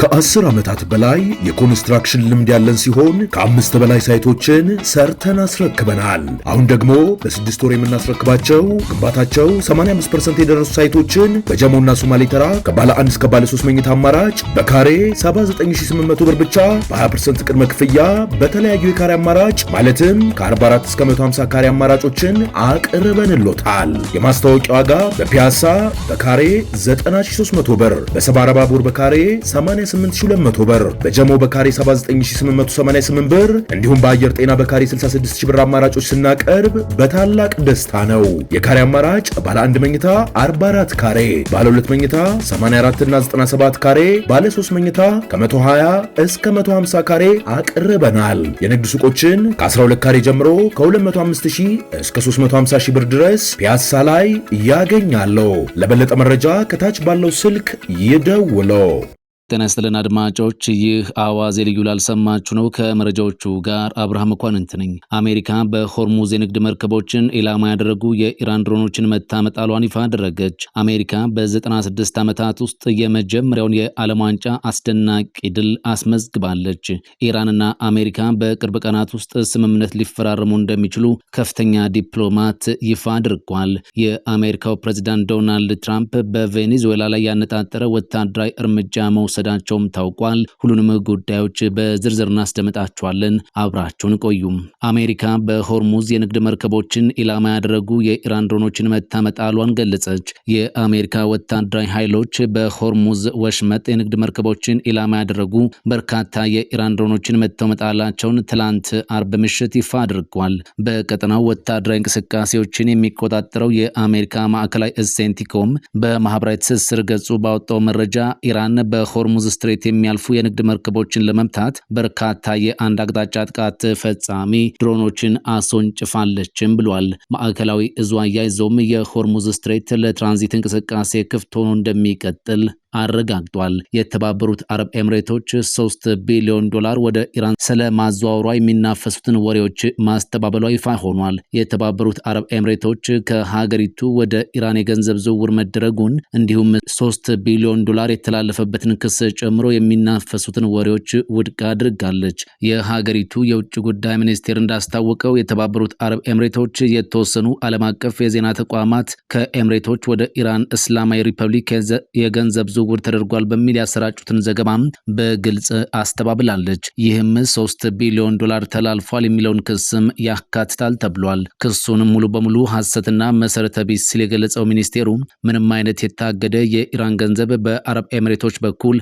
ከ10 ዓመታት በላይ የኮንስትራክሽን ልምድ ያለን ሲሆን ከ5 በላይ ሳይቶችን ሰርተን አስረክበናል። አሁን ደግሞ በ6 ወር የምናስረክባቸው ግንባታቸው 85% የደረሱ ሳይቶችን በጀሞና ሶማሌ ተራ ከባለ 1 እስከ ባለ 3 መኝታ አማራጭ በካሬ 79800 ብር ብቻ በ20% ቅድመ ክፍያ በተለያዩ የካሬ አማራጭ ማለትም ከ44 እስከ 150 ካሬ አማራጮችን አቅርበንሎታል። የማስታወቂያ ዋጋ በፒያሳ በካሬ 90300 ብር፣ በሰባራ ባቡር በካሬ 88200 ብር፣ በጀሞ በካሬ 79888 ብር እንዲሁም በአየር ጤና በካሬ 66000 ብር አማራጮች ስናቀርብ በታላቅ ደስታ ነው። የካሬ አማራጭ ባለ 1 መኝታ 44 ካሬ፣ ባለ 2 መኝታ 84 እና 97 ካሬ፣ ባለ 3 መኝታ ከ120 እስከ 150 ካሬ አቅርበናል። የንግድ ሱቆችን ከ12 ካሬ ጀምሮ ከ205000 እስከ 350000 ብር ድረስ ፒያሳ ላይ ያገኛሉ። ለበለጠ መረጃ ከታች ባለው ስልክ ይደውሉ። ጤና ይስጥልን አድማጮች፣ ይህ አዋዜ ልዩ ላልሰማችሁ ነው። ከመረጃዎቹ ጋር አብርሃም መኳንንት ነኝ። አሜሪካ በሆርሙዝ የንግድ መርከቦችን ኢላማ ያደረጉ የኢራን ድሮኖችን መታመጣሏን ይፋ አደረገች። አሜሪካ በ96 ዓመታት ውስጥ የመጀመሪያውን የዓለም ዋንጫ አስደናቂ ድል አስመዝግባለች። ኢራንና አሜሪካ በቅርብ ቀናት ውስጥ ስምምነት ሊፈራረሙ እንደሚችሉ ከፍተኛ ዲፕሎማት ይፋ አድርጓል። የአሜሪካው ፕሬዝዳንት ዶናልድ ትራምፕ በቬኔዙዌላ ላይ ያነጣጠረ ወታደራዊ እርምጃ መውሰዳቸውም ታውቋል። ሁሉንም ጉዳዮች በዝርዝር እናስደምጣቸዋለን። አብራችሁን ቆዩም። አሜሪካ በሆርሙዝ የንግድ መርከቦችን ኢላማ ያደረጉ የኢራን ድሮኖችን መታመጣሏን ገለጸች። የአሜሪካ ወታደራዊ ኃይሎች በሆርሙዝ ወሽመጥ የንግድ መርከቦችን ኢላማ ያደረጉ በርካታ የኢራን ድሮኖችን መተው መጣላቸውን ትላንት አርብ ምሽት ይፋ አድርጓል። በቀጠናው ወታደራዊ እንቅስቃሴዎችን የሚቆጣጠረው የአሜሪካ ማዕከላዊ እዝ ሴንቲኮም በማህበራዊ ትስስር ገጹ ባወጣው መረጃ ኢራን በሆርሙዝ ስትሬት የሚያልፉ የንግድ መርከቦችን ለመምታት በርካታ የአንድ አቅጣጫ ጥቃት ፈጻሚ ድሮኖችን አስወንጭፋለችም ብሏል። ማዕከላዊ እዙ አያይዘውም የሆርሙዝ ስትሬት ለትራንዚት እንቅስቃሴ ክፍት ሆኖ እንደሚቀጥል አረጋግጧል። የተባበሩት አረብ ኤምሬቶች $3 ቢሊዮን ወደ ኢራን ስለማዘዋወሯ የሚናፈሱትን ወሬዎች ማስተባበሏ ይፋ ሆኗል። የተባበሩት አረብ ኤምሬቶች ከሀገሪቱ ወደ ኢራን የገንዘብ ዝውውር መደረጉን እንዲሁም $3 ቢሊዮን የተላለፈበትን ክስ ጨምሮ የሚናፈሱትን ወሬዎች ውድቅ አድርጋለች። የሀገሪቱ የውጭ ጉዳይ ሚኒስቴር እንዳስታወቀው የተባበሩት አረብ ኤምሬቶች የተወሰኑ ዓለም አቀፍ የዜና ተቋማት ከኤምሬቶች ወደ ኢራን እስላማዊ ሪፐብሊክ የገንዘብ ዝውውር ተደርጓል በሚል ያሰራጩትን ዘገባም በግልጽ አስተባብላለች። ይህም $3 ቢሊዮን ተላልፏል የሚለውን ክስም ያካትታል ተብሏል። ክሱንም ሙሉ በሙሉ ሐሰትና መሰረተ ቢስ ሲል የገለጸው ሚኒስቴሩ ምንም አይነት የታገደ የኢራን ገንዘብ በአረብ ኤምሬቶች በኩል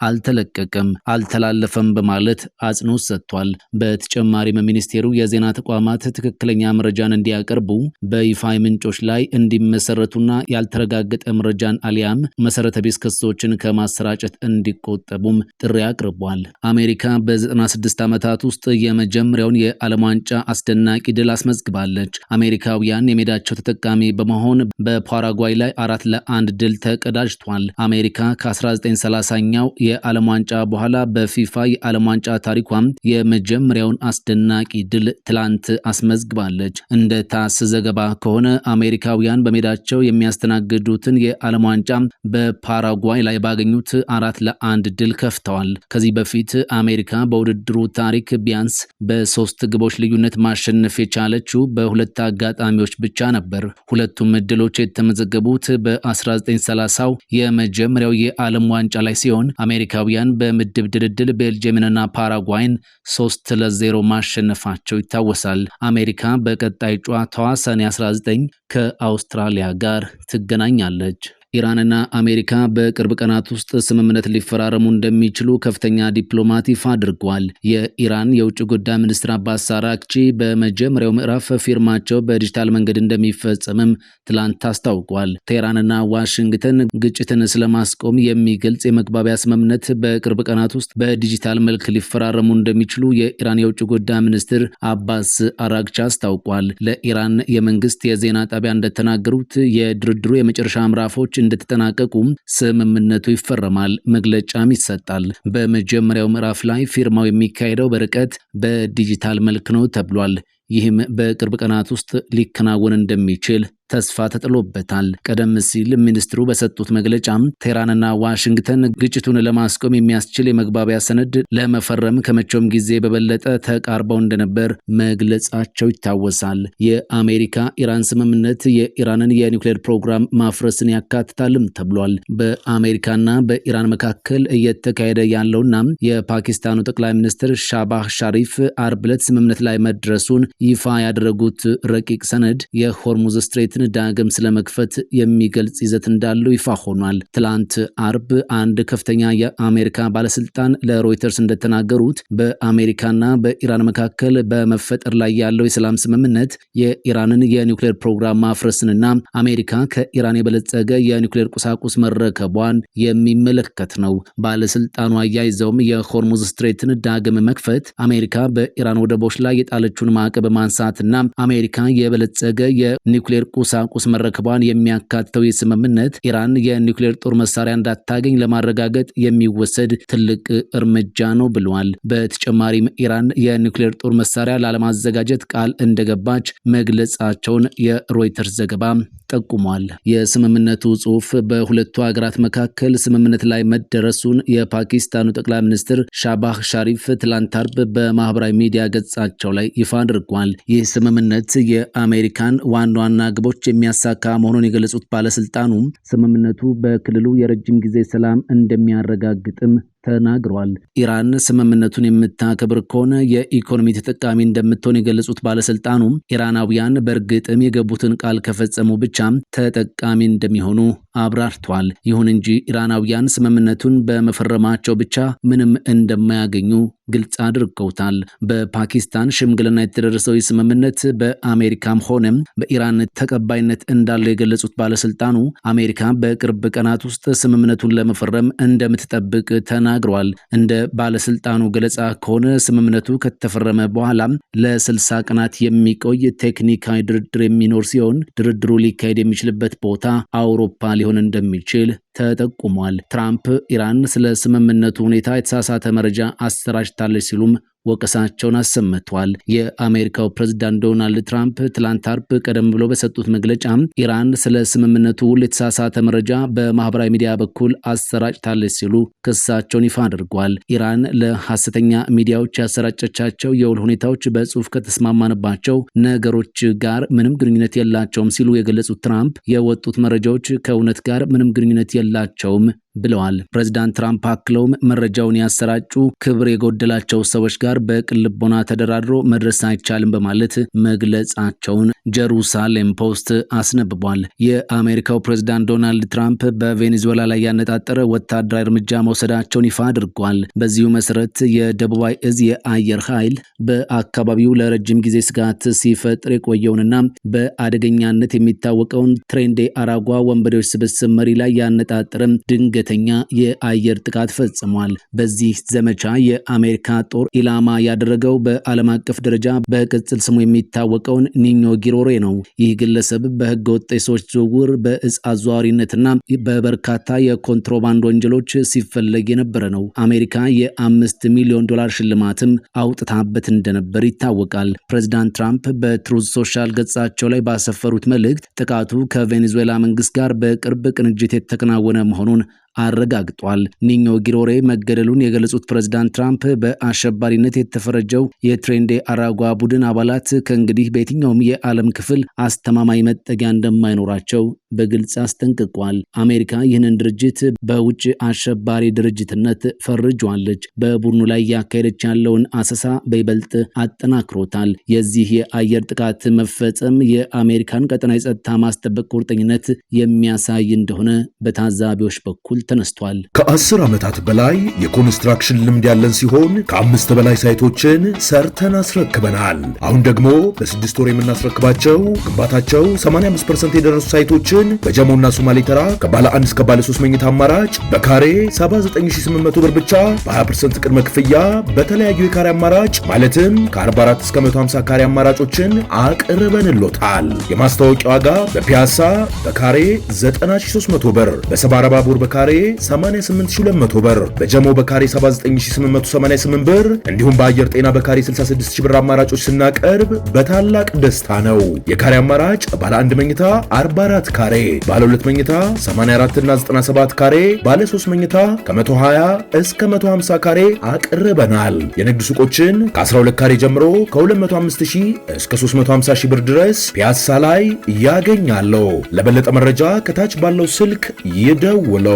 አልተለቀቀም፣ አልተላለፈም በማለት አጽንኦት ሰጥቷል። በተጨማሪም ሚኒስቴሩ የዜና ተቋማት ትክክለኛ መረጃን እንዲያቀርቡ በይፋዊ ምንጮች ላይ እንዲመሰረቱና ያልተረጋገጠ መረጃን አሊያም መሰረተ ቢስ ክሶችን ከማሰራጨት እንዲቆጠቡም ጥሪ አቅርቧል። አሜሪካ በ96 ዓመታት ውስጥ የመጀመሪያውን የዓለም ዋንጫ አስደናቂ ድል አስመዝግባለች። አሜሪካውያን የሜዳቸው ተጠቃሚ በመሆን በፓራጓይ ላይ 4-1 ድል ተቀዳጅቷል። አሜሪካ ከ1930ኛው የዓለም ዋንጫ በኋላ በፊፋ የዓለም ዋንጫ ታሪኳም የመጀመሪያውን አስደናቂ ድል ትላንት አስመዝግባለች። እንደ ታስ ዘገባ ከሆነ አሜሪካውያን በሜዳቸው የሚያስተናግዱትን የዓለም ዋንጫ በፓራጓይ ላይ ባገኙት 4-1 ድል ከፍተዋል። ከዚህ በፊት አሜሪካ በውድድሩ ታሪክ ቢያንስ በ3 ግቦች ልዩነት ማሸነፍ የቻለችው በሁለት አጋጣሚዎች ብቻ ነበር። ሁለቱም ድሎች የተመዘገቡት በ1930ው የመጀመሪያው የዓለም ዋንጫ ላይ ሲሆን አሜሪካውያን በምድብ ድልድል ቤልጅየምንና ፓራጓይን 3-0 ማሸነፋቸው ይታወሳል። አሜሪካ በቀጣይ ጨዋታዋ ሰኔ 19 ከአውስትራሊያ ጋር ትገናኛለች። ኢራንና አሜሪካ በቅርብ ቀናት ውስጥ ስምምነት ሊፈራረሙ እንደሚችሉ ከፍተኛ ዲፕሎማት ይፋ አድርጓል። የኢራን የውጭ ጉዳይ ሚኒስትር አባስ አራግቺ በመጀመሪያው ምዕራፍ ፊርማቸው በዲጂታል መንገድ እንደሚፈጸምም ትላንት አስታውቋል። ቴህራንና ዋሽንግተን ግጭትን ስለማስቆም የሚገልጽ የመግባቢያ ስምምነት በቅርብ ቀናት ውስጥ በዲጂታል መልክ ሊፈራረሙ እንደሚችሉ የኢራን የውጭ ጉዳይ ሚኒስትር አባስ አራግቺ አስታውቋል። ለኢራን የመንግስት የዜና ጣቢያ እንደተናገሩት የድርድሩ የመጨረሻ ምዕራፎች እንደተጠናቀቁ ስምምነቱ ይፈረማል፣ መግለጫም ይሰጣል። በመጀመሪያው ምዕራፍ ላይ ፊርማው የሚካሄደው በርቀት በዲጂታል መልክ ነው ተብሏል። ይህም በቅርብ ቀናት ውስጥ ሊከናወን እንደሚችል ተስፋ ተጥሎበታል። ቀደም ሲል ሚኒስትሩ በሰጡት መግለጫም ቴህራንና ዋሽንግተን ግጭቱን ለማስቆም የሚያስችል የመግባቢያ ሰነድ ለመፈረም ከመቼውም ጊዜ በበለጠ ተቃርበው እንደነበር መግለጻቸው ይታወሳል። የአሜሪካ ኢራን ስምምነት የኢራንን የኒውክሌር ፕሮግራም ማፍረስን ያካትታልም ተብሏል። በአሜሪካና በኢራን መካከል እየተካሄደ ያለውና የፓኪስታኑ ጠቅላይ ሚኒስትር ሻባህ ሻሪፍ አርብ ዕለት ስምምነት ላይ መድረሱን ይፋ ያደረጉት ረቂቅ ሰነድ የሆርሙዝ ስትሬትን ዳግም ስለመክፈት የሚገልጽ ይዘት እንዳለው ይፋ ሆኗል። ትላንት አርብ አንድ ከፍተኛ የአሜሪካ ባለስልጣን ለሮይተርስ እንደተናገሩት በአሜሪካና በኢራን መካከል በመፈጠር ላይ ያለው የሰላም ስምምነት የኢራንን የኒውክሌር ፕሮግራም ማፍረስንና አሜሪካ ከኢራን የበለጸገ የኒውክሌር ቁሳቁስ መረከቧን የሚመለከት ነው። ባለስልጣኑ አያይዘውም የሆርሙዝ ስትሬትን ዳግም መክፈት አሜሪካ በኢራን ወደቦች ላይ የጣለችውን ማዕቀብ ማንሳትና አሜሪካ የበለጸገ የኒውክሌር ቁሳቁስ መረከቧን የሚያካትተው የስምምነት ኢራን የኒውክሌር ጦር መሳሪያ እንዳታገኝ ለማረጋገጥ የሚወሰድ ትልቅ እርምጃ ነው ብለዋል። በተጨማሪም ኢራን የኒውክሌር ጦር መሳሪያ ላለማዘጋጀት ቃል እንደገባች መግለጻቸውን የሮይተርስ ዘገባ ጠቁሟል። የስምምነቱ ጽሑፍ በሁለቱ ሀገራት መካከል ስምምነት ላይ መደረሱን የፓኪስታኑ ጠቅላይ ሚኒስትር ሻባህ ሻሪፍ ትላንት አርብ በማህበራዊ ሚዲያ ገጻቸው ላይ ይፋ አድርጓል። ይህ ስምምነት የአሜሪካን ዋና ዋና ግቦች የሚያሳካ መሆኑን የገለጹት ባለስልጣኑ ስምምነቱ በክልሉ የረጅም ጊዜ ሰላም እንደሚያረጋግጥም ተናግሯል። ኢራን ስምምነቱን የምታከብር ከሆነ የኢኮኖሚ ተጠቃሚ እንደምትሆን የገለጹት ባለስልጣኑ ኢራናውያን በእርግጥም የገቡትን ቃል ከፈጸሙ ብቻ ተጠቃሚ እንደሚሆኑ አብራርተዋል። ይሁን እንጂ ኢራናውያን ስምምነቱን በመፈረማቸው ብቻ ምንም እንደማያገኙ ግልጽ አድርገውታል። በፓኪስታን ሽምግልና የተደረሰው ስምምነት በአሜሪካም ሆነ በኢራን ተቀባይነት እንዳለው የገለጹት ባለስልጣኑ አሜሪካ በቅርብ ቀናት ውስጥ ስምምነቱን ለመፈረም እንደምትጠብቅ ተናግረዋል። እንደ ባለስልጣኑ ገለጻ ከሆነ ስምምነቱ ከተፈረመ በኋላ ለ60 ቀናት የሚቆይ ቴክኒካዊ ድርድር የሚኖር ሲሆን ድርድሩ ሊካሄድ የሚችልበት ቦታ አውሮፓ ሊሆን እንደሚችል ተጠቁሟል። ትራምፕ ኢራን ስለ ስምምነቱ ሁኔታ የተሳሳተ መረጃ አሰራጭታለች ሲሉም ወቀሳቸውን አሰምተዋል። የአሜሪካው ፕሬዝዳንት ዶናልድ ትራምፕ ትላንት አርብ ቀደም ብሎ በሰጡት መግለጫ ኢራን ስለ ስምምነቱ የተሳሳተ መረጃ በማህበራዊ ሚዲያ በኩል አሰራጭታለች ሲሉ ክሳቸውን ይፋ አድርጓል። ኢራን ለሐሰተኛ ሚዲያዎች ያሰራጨቻቸው የውል ሁኔታዎች በጽሁፍ ከተስማማንባቸው ነገሮች ጋር ምንም ግንኙነት የላቸውም ሲሉ የገለጹት ትራምፕ የወጡት መረጃዎች ከእውነት ጋር ምንም ግንኙነት የላቸውም ብለዋል። ፕሬዝዳንት ትራምፕ አክለውም መረጃውን ያሰራጩ ክብር የጎደላቸው ሰዎች ጋር በቅን ልቦና ተደራድሮ መድረስ አይቻልም በማለት መግለጻቸውን ጀሩሳሌም ፖስት አስነብቧል። የአሜሪካው ፕሬዝዳንት ዶናልድ ትራምፕ በቬኔዙዌላ ላይ ያነጣጠረ ወታደራዊ እርምጃ መውሰዳቸውን ይፋ አድርጓል። በዚሁ መሰረት የደቡባዊ እዝ የአየር ኃይል በአካባቢው ለረጅም ጊዜ ስጋት ሲፈጥር የቆየውንና በአደገኛነት የሚታወቀውን ትሬንዴ አራጓ ወንበዴዎች ስብስብ መሪ ላይ ያነጣጠረ ድንገተኛ የአየር ጥቃት ፈጽሟል። በዚህ ዘመቻ የአሜሪካ ጦር ኢላማ ያደረገው በዓለም አቀፍ ደረጃ በቅጽል ስሙ የሚታወቀውን ኒኞ ጊሮሬ ነው። ይህ ግለሰብ በህገ ወጥ የሰዎች ዝውውር፣ በእጽ አዘዋሪነትና በበርካታ የኮንትሮባንድ ወንጀሎች ሲፈለግ የነበረ ነው። አሜሪካ የ$5 ሚሊዮን ሽልማትም አውጥታበት እንደነበር ይታወቃል። ፕሬዚዳንት ትራምፕ በትሩዝ ሶሻል ገጻቸው ላይ ባሰፈሩት መልእክት ጥቃቱ ከቬኔዙዌላ መንግስት ጋር በቅርብ ቅንጅት የተከናወነ መሆኑን አረጋግጧል። ኒኞ ጊሮሬ መገደሉን የገለጹት ፕሬዝዳንት ትራምፕ በአሸባሪነት የተፈረጀው የትሬንዴ አራጓ ቡድን አባላት ከእንግዲህ በየትኛውም የዓለም ክፍል አስተማማኝ መጠጊያ እንደማይኖራቸው በግልጽ አስጠንቅቋል። አሜሪካ ይህንን ድርጅት በውጭ አሸባሪ ድርጅትነት ፈርጇለች። በቡድኑ ላይ ያካሄደች ያለውን አሰሳ በይበልጥ አጠናክሮታል። የዚህ የአየር ጥቃት መፈጸም የአሜሪካን ቀጠናዊ ጸጥታ ማስጠበቅ ቁርጠኝነት የሚያሳይ እንደሆነ በታዛቢዎች በኩል ተነስቷል። ከ10 ዓመታት በላይ የኮንስትራክሽን ልምድ ያለን ሲሆን ከ5 በላይ ሳይቶችን ሰርተን አስረክበናል። አሁን ደግሞ በ6 ወር የምናስረክባቸው ግንባታቸው 85% የደረሱ ሳይቶችን በጀሞና ሶማሌ ተራ ከባለ 1 እስከ ባለ 3 መኝታ አማራጭ በካሬ 79800 ብር ብቻ በ20% ቅድመ ክፍያ በተለያዩ የካሬ አማራጭ ማለትም ከ44 እስከ 150 ካሬ አማራጮችን አቅርበንሎታል። የማስታወቂያ ዋጋ በፒያሳ በካሬ 90300 ብር፣ በሰባራ ባቡር በካሬ 88200 ብር፣ በጀሞ በካሬ 79888 ብር እንዲሁም በአየር ጤና በካሬ 66000 ብር አማራጮች ስናቀርብ በታላቅ ደስታ ነው። የካሬ አማራጭ ባለ 1 መኝታ 44 ካሬ፣ ባለ 2 መኝታ 84 እና 97 ካሬ፣ ባለ 3 መኝታ ከ120 እስከ 150 ካሬ አቅርበናል። የንግድ ሱቆችን ከ12 ካሬ ጀምሮ ከ205000 እስከ 350000 ብር ድረስ ፒያሳ ላይ ያገኛሉ። ለበለጠ መረጃ ከታች ባለው ስልክ ይደውሉ።